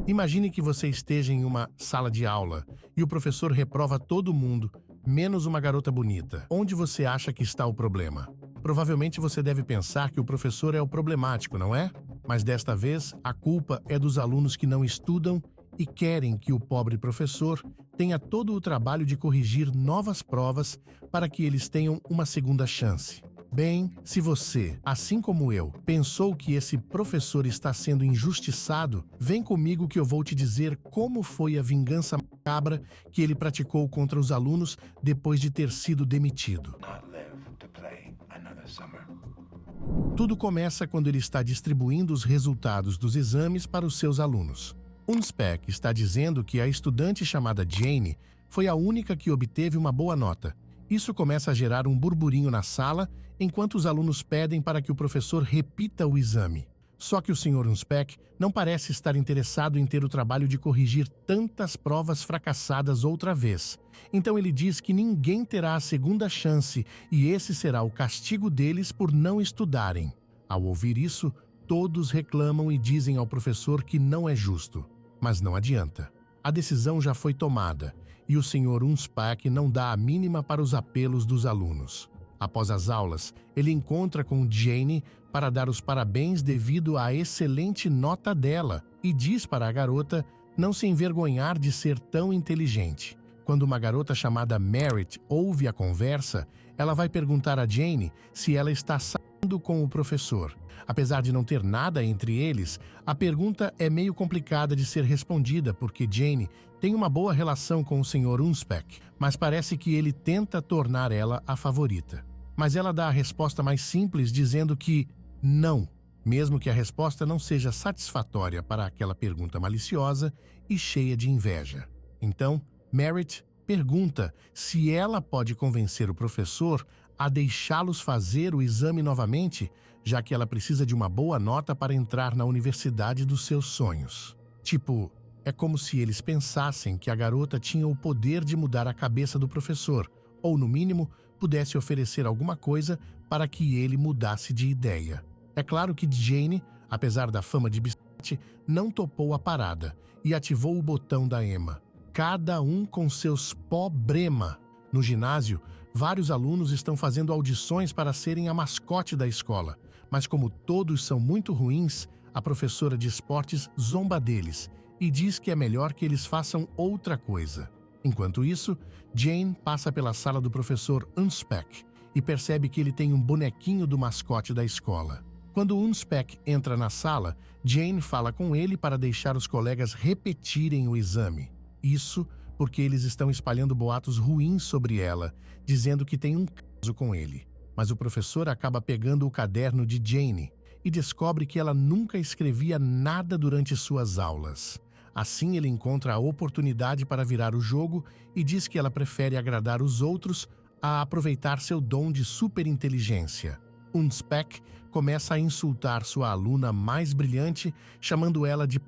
Imagine que você esteja em uma sala de aula e o professor reprova todo mundo, menos uma garota bonita. Onde você acha que está o problema? Provavelmente você deve pensar que o professor é o problemático, não é? Mas desta vez, a culpa é dos alunos que não estudam e querem que o pobre professor tenha todo o trabalho de corrigir novas provas para que eles tenham uma segunda chance. Bem, se você, assim como eu, pensou que esse professor está sendo injustiçado, vem comigo que eu vou te dizer como foi a vingança macabra que ele praticou contra os alunos depois de ter sido demitido. Tudo começa quando ele está distribuindo os resultados dos exames para os seus alunos. Unspec está dizendo que a estudante chamada Jane foi a única que obteve uma boa nota. Isso começa a gerar um burburinho na sala, enquanto os alunos pedem para que o professor repita o exame. Só que o Sr. Unspec não parece estar interessado em ter o trabalho de corrigir tantas provas fracassadas outra vez. Então ele diz que ninguém terá a segunda chance e esse será o castigo deles por não estudarem. Ao ouvir isso, todos reclamam e dizem ao professor que não é justo. Mas não adianta. A decisão já foi tomada e o Sr. Unspec não dá a mínima para os apelos dos alunos. Após as aulas, ele encontra com Jane para dar os parabéns devido à excelente nota dela e diz para a garota não se envergonhar de ser tão inteligente. Quando uma garota chamada Merit ouve a conversa, ela vai perguntar a Jane se ela está saindo com o professor. Apesar de não ter nada entre eles, a pergunta é meio complicada de ser respondida porque Jane tem uma boa relação com o Sr. Unspec, mas parece que ele tenta tornar ela a favorita. Mas ela dá a resposta mais simples dizendo que não, mesmo que a resposta não seja satisfatória para aquela pergunta maliciosa e cheia de inveja. Então, Merit pergunta se ela pode convencer o professor a deixá-los fazer o exame novamente, já que ela precisa de uma boa nota para entrar na universidade dos seus sonhos. Tipo, é como se eles pensassem que a garota tinha o poder de mudar a cabeça do professor, ou no mínimo, pudesse oferecer alguma coisa para que ele mudasse de ideia. É claro que Jane, apesar da fama de biscate, não topou a parada e ativou o botão da Emma. Cada um com seus problema. No ginásio, vários alunos estão fazendo audições para serem a mascote da escola, mas como todos são muito ruins, a professora de esportes zomba deles e diz que é melhor que eles façam outra coisa. Enquanto isso, Jane passa pela sala do professor Unspec e percebe que ele tem um bonequinho do mascote da escola. Quando Unspec entra na sala, Jane fala com ele para deixar os colegas repetirem o exame. Isso porque eles estão espalhando boatos ruins sobre ela, dizendo que tem um caso com ele. Mas o professor acaba pegando o caderno de Jane e descobre que ela nunca escrevia nada durante suas aulas. Assim, ele encontra a oportunidade para virar o jogo e diz que ela prefere agradar os outros a aproveitar seu dom de superinteligência. Unspec começa a insultar sua aluna mais brilhante, chamando ela de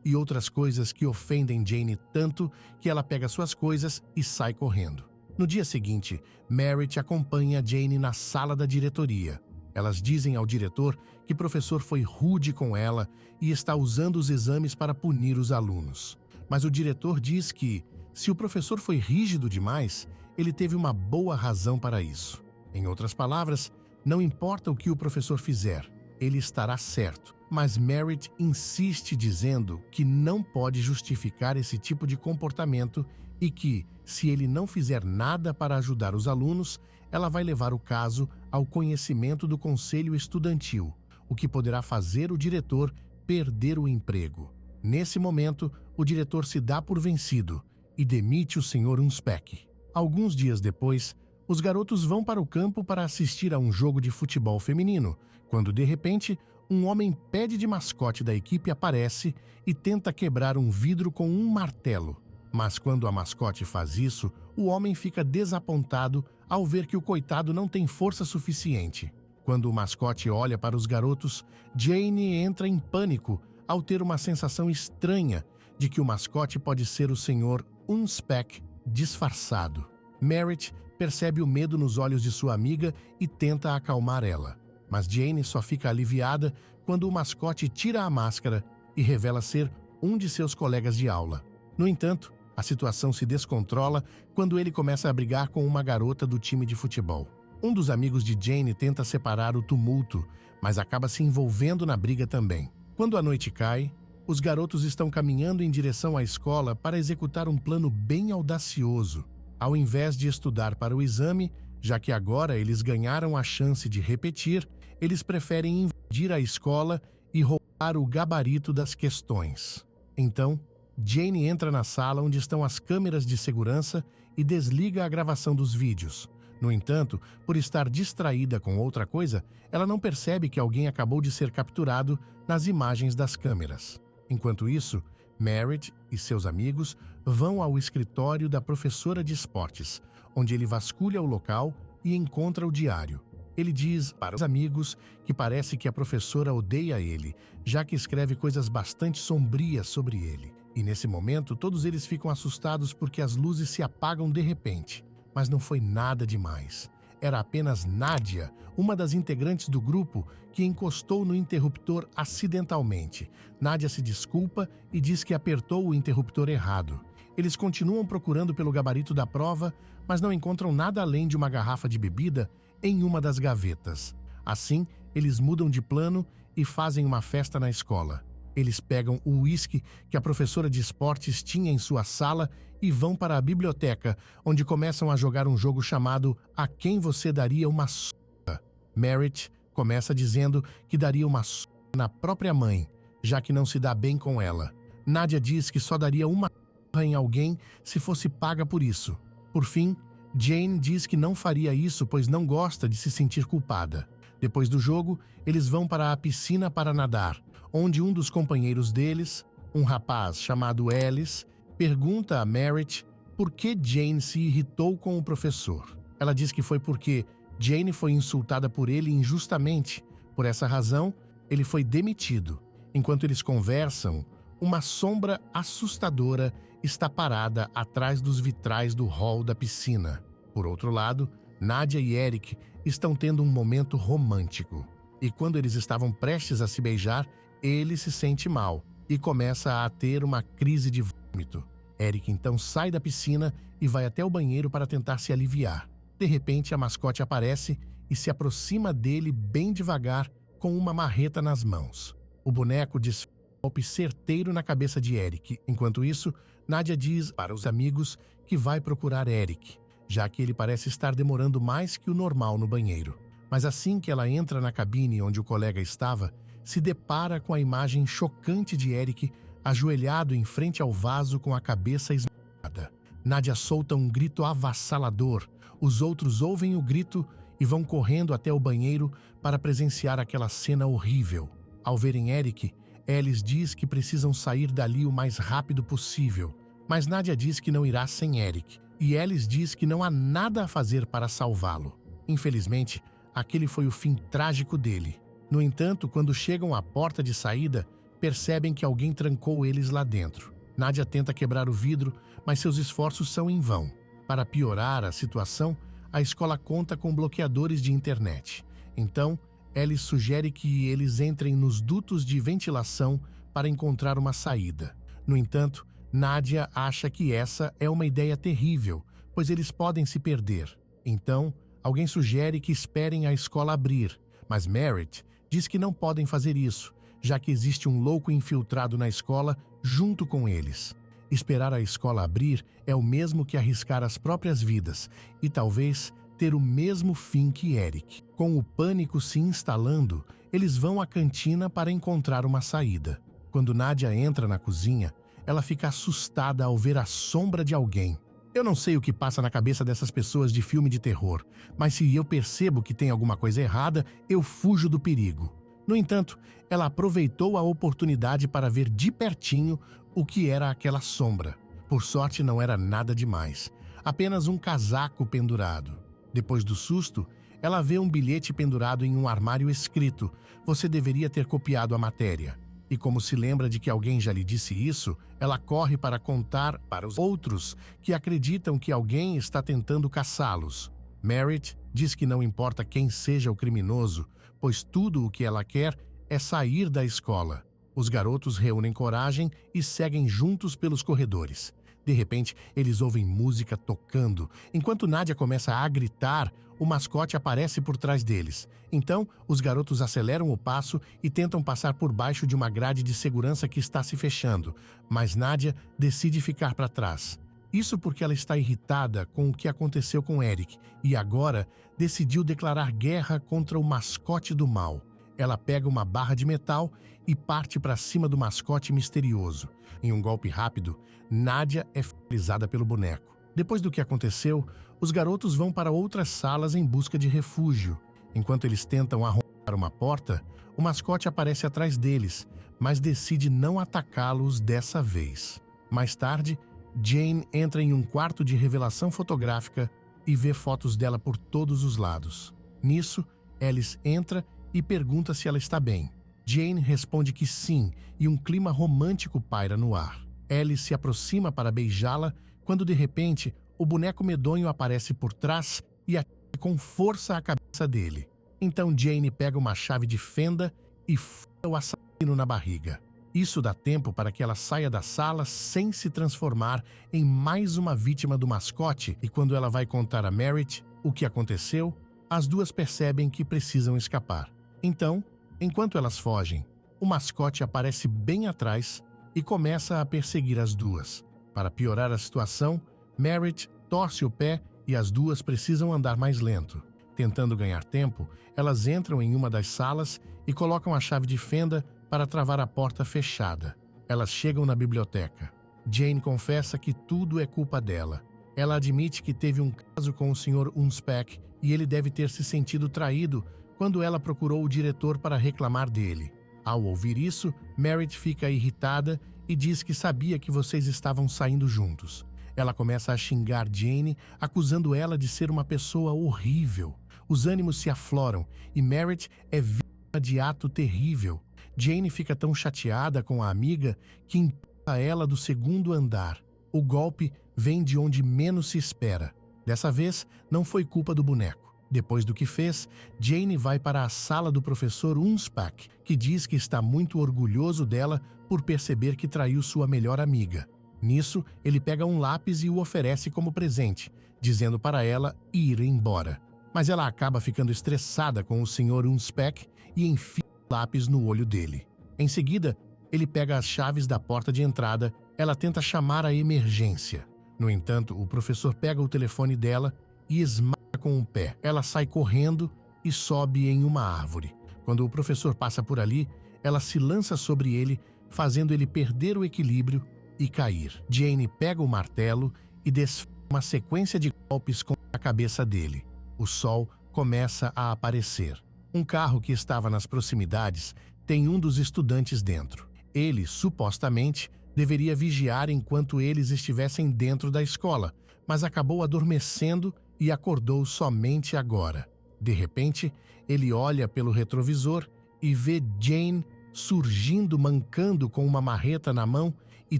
e outras coisas que ofendem Jane tanto que ela pega suas coisas e sai correndo. No dia seguinte, Merit acompanha Jane na sala da diretoria. Elas dizem ao diretor que o professor foi rude com ela e está usando os exames para punir os alunos. Mas o diretor diz que, se o professor foi rígido demais, ele teve uma boa razão para isso. Em outras palavras, não importa o que o professor fizer, ele estará certo. Mas Merit insiste dizendo que não pode justificar esse tipo de comportamento e que, se ele não fizer nada para ajudar os alunos, ela vai levar o caso ao conhecimento do conselho estudantil, o que poderá fazer o diretor perder o emprego. Nesse momento, o diretor se dá por vencido e demite o Sr. Unspec. Alguns dias depois, os garotos vão para o campo para assistir a um jogo de futebol feminino, quando de repente, um homem pede de mascote da equipe aparece e tenta quebrar um vidro com um martelo. Mas quando a mascote faz isso, o homem fica desapontado ao ver que o coitado não tem força suficiente. Quando o mascote olha para os garotos, Jane entra em pânico ao ter uma sensação estranha de que o mascote pode ser o Sr. Unspec disfarçado. Merit percebe o medo nos olhos de sua amiga e tenta acalmar ela. Mas Jane só fica aliviada quando o mascote tira a máscara e revela ser um de seus colegas de aula. No entanto, a situação se descontrola quando ele começa a brigar com uma garota do time de futebol. Um dos amigos de Jane tenta separar o tumulto, mas acaba se envolvendo na briga também. Quando a noite cai, os garotos estão caminhando em direção à escola para executar um plano bem audacioso. Ao invés de estudar para o exame, já que agora eles ganharam a chance de repetir, eles preferem invadir a escola e roubar o gabarito das questões. Então, Jane entra na sala onde estão as câmeras de segurança e desliga a gravação dos vídeos. No entanto, por estar distraída com outra coisa, ela não percebe que alguém acabou de ser capturado nas imagens das câmeras. Enquanto isso, Merritt e seus amigos vão ao escritório da professora de esportes, onde ele vasculha o local e encontra o diário. Ele diz para os amigos que parece que a professora odeia ele, já que escreve coisas bastante sombrias sobre ele. E nesse momento, todos eles ficam assustados porque as luzes se apagam de repente. Mas não foi nada demais. Era apenas Nadia, uma das integrantes do grupo, que encostou no interruptor acidentalmente. Nadia se desculpa e diz que apertou o interruptor errado. Eles continuam procurando pelo gabarito da prova, mas não encontram nada além de uma garrafa de bebida em uma das gavetas. Assim, eles mudam de plano e fazem uma festa na escola. Eles pegam o uísque que a professora de esportes tinha em sua sala e vão para a biblioteca, onde começam a jogar um jogo chamado A Quem Você Daria Uma Surra. Merritt começa dizendo que daria uma surra na própria mãe, já que não se dá bem com ela. Nadia diz que só daria uma surra em alguém se fosse paga por isso. Por fim, Jane diz que não faria isso pois não gosta de se sentir culpada. Depois do jogo, eles vão para a piscina para nadar, onde um dos companheiros deles, um rapaz chamado Ellis, pergunta a Merritt por que Jane se irritou com o professor. Ela diz que foi porque Jane foi insultada por ele injustamente. Por essa razão, ele foi demitido. Enquanto eles conversam, uma sombra assustadora está parada atrás dos vitrais do hall da piscina. Por outro lado, Nadia e Eric estão tendo um momento romântico. E quando eles estavam prestes a se beijar, ele se sente mal e começa a ter uma crise de vômito. Eric então sai da piscina e vai até o banheiro para tentar se aliviar. De repente, a mascote aparece e se aproxima dele bem devagar com uma marreta nas mãos. O boneco desfere um golpe certeiro na cabeça de Eric. Enquanto isso, Nadia diz para os amigos que vai procurar Eric, já que ele parece estar demorando mais que o normal no banheiro. Mas assim que ela entra na cabine onde o colega estava, se depara com a imagem chocante de Eric ajoelhado em frente ao vaso com a cabeça esmagada. Nadia solta um grito avassalador. Os outros ouvem o grito e vão correndo até o banheiro para presenciar aquela cena horrível. Ao verem Eric, Ellis diz que precisam sair dali o mais rápido possível, mas Nadia diz que não irá sem Eric, e Ellis diz que não há nada a fazer para salvá-lo. Infelizmente, aquele foi o fim trágico dele. No entanto, quando chegam à porta de saída, percebem que alguém trancou eles lá dentro. Nadia tenta quebrar o vidro, mas seus esforços são em vão. Para piorar a situação, a escola conta com bloqueadores de internet. Então, Ellis sugere que eles entrem nos dutos de ventilação para encontrar uma saída. No entanto, Nadia acha que essa é uma ideia terrível, pois eles podem se perder. Então, alguém sugere que esperem a escola abrir, mas Merritt diz que não podem fazer isso, já que existe um louco infiltrado na escola junto com eles. Esperar a escola abrir é o mesmo que arriscar as próprias vidas e talvez ter o mesmo fim que Eric. Com o pânico se instalando, eles vão à cantina para encontrar uma saída. Quando Nadia entra na cozinha, ela fica assustada ao ver a sombra de alguém. Eu não sei o que passa na cabeça dessas pessoas de filme de terror, mas se eu percebo que tem alguma coisa errada, eu fujo do perigo. No entanto, ela aproveitou a oportunidade para ver de pertinho o que era aquela sombra. Por sorte, não era nada demais, apenas um casaco pendurado. Depois do susto, ela vê um bilhete pendurado em um armário escrito: "Você deveria ter copiado a matéria." E como se lembra de que alguém já lhe disse isso, ela corre para contar para os outros que acreditam que alguém está tentando caçá-los. Merritt diz que não importa quem seja o criminoso, pois tudo o que ela quer é sair da escola. Os garotos reúnem coragem e seguem juntos pelos corredores. De repente, eles ouvem música tocando. Enquanto Nadia começa a gritar, o mascote aparece por trás deles. Então, os garotos aceleram o passo e tentam passar por baixo de uma grade de segurança que está se fechando. Mas Nadia decide ficar para trás. Isso porque ela está irritada com o que aconteceu com Eric e agora decidiu declarar guerra contra o mascote do mal. Ela pega uma barra de metal e parte para cima do mascote misterioso. Em um golpe rápido, Nadia é finalizada pelo boneco. Depois do que aconteceu, os garotos vão para outras salas em busca de refúgio. Enquanto eles tentam arrombar uma porta, o mascote aparece atrás deles, mas decide não atacá-los dessa vez. Mais tarde, Jane entra em um quarto de revelação fotográfica e vê fotos dela por todos os lados. Nisso, Alice entra e pergunta se ela está bem. Jane responde que sim, e um clima romântico paira no ar. Alice se aproxima para beijá-la, quando de repente, o boneco medonho aparece por trás e atira com força a cabeça dele. Então Jane pega uma chave de fenda e fura o assassino na barriga. Isso dá tempo para que ela saia da sala sem se transformar em mais uma vítima do mascote, e quando ela vai contar a Merritt o que aconteceu, as duas percebem que precisam escapar. Então, enquanto elas fogem, o mascote aparece bem atrás e começa a perseguir as duas. Para piorar a situação, Merritt torce o pé e as duas precisam andar mais lento. Tentando ganhar tempo, elas entram em uma das salas e colocam a chave de fenda para travar a porta fechada. Elas chegam na biblioteca. Jane confessa que tudo é culpa dela. Ela admite que teve um caso com o Sr. Unspec e ele deve ter se sentido traído quando ela procurou o diretor para reclamar dele. Ao ouvir isso, Merritt fica irritada e diz que sabia que vocês estavam saindo juntos. Ela começa a xingar Jane, acusando ela de ser uma pessoa horrível. Os ânimos se afloram e Merritt é vítima de ato terrível. Jane fica tão chateada com a amiga que empurra ela do segundo andar. O golpe vem de onde menos se espera. Dessa vez, não foi culpa do boneco. Depois do que fez, Jane vai para a sala do professor Unspec, que diz que está muito orgulhoso dela por perceber que traiu sua melhor amiga. Nisso, ele pega um lápis e o oferece como presente, dizendo para ela ir embora. Mas ela acaba ficando estressada com o Sr. Unspec e enfia o lápis no olho dele. Em seguida, ele pega as chaves da porta de entrada. Ela tenta chamar a emergência. No entanto, o professor pega o telefone dela e esmaga com o pé. Ela sai correndo e sobe em uma árvore. Quando o professor passa por ali, ela se lança sobre ele, fazendo ele perder o equilíbrio e cair. Jane pega o martelo e desfaz uma sequência de golpes com a cabeça dele. O sol começa a aparecer. Um carro que estava nas proximidades tem um dos estudantes dentro. Ele, supostamente, deveria vigiar enquanto eles estivessem dentro da escola, mas acabou adormecendo e acordou somente agora. De repente, ele olha pelo retrovisor e vê Jane surgindo mancando com uma marreta na mão e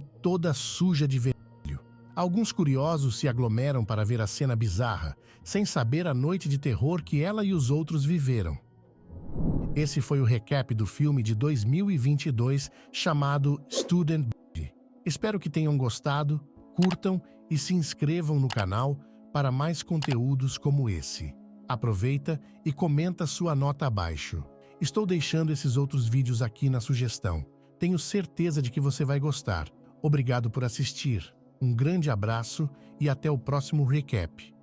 toda suja de vermelho. Alguns curiosos se aglomeram para ver a cena bizarra, sem saber a noite de terror que ela e os outros viveram. Esse foi o recap do filme de 2022 chamado Student Body. Espero que tenham gostado, curtam e se inscrevam no canal para mais conteúdos como esse. Aproveita e comenta sua nota abaixo. Estou deixando esses outros vídeos aqui na sugestão. Tenho certeza de que você vai gostar. Obrigado por assistir. Um grande abraço e até o próximo recap.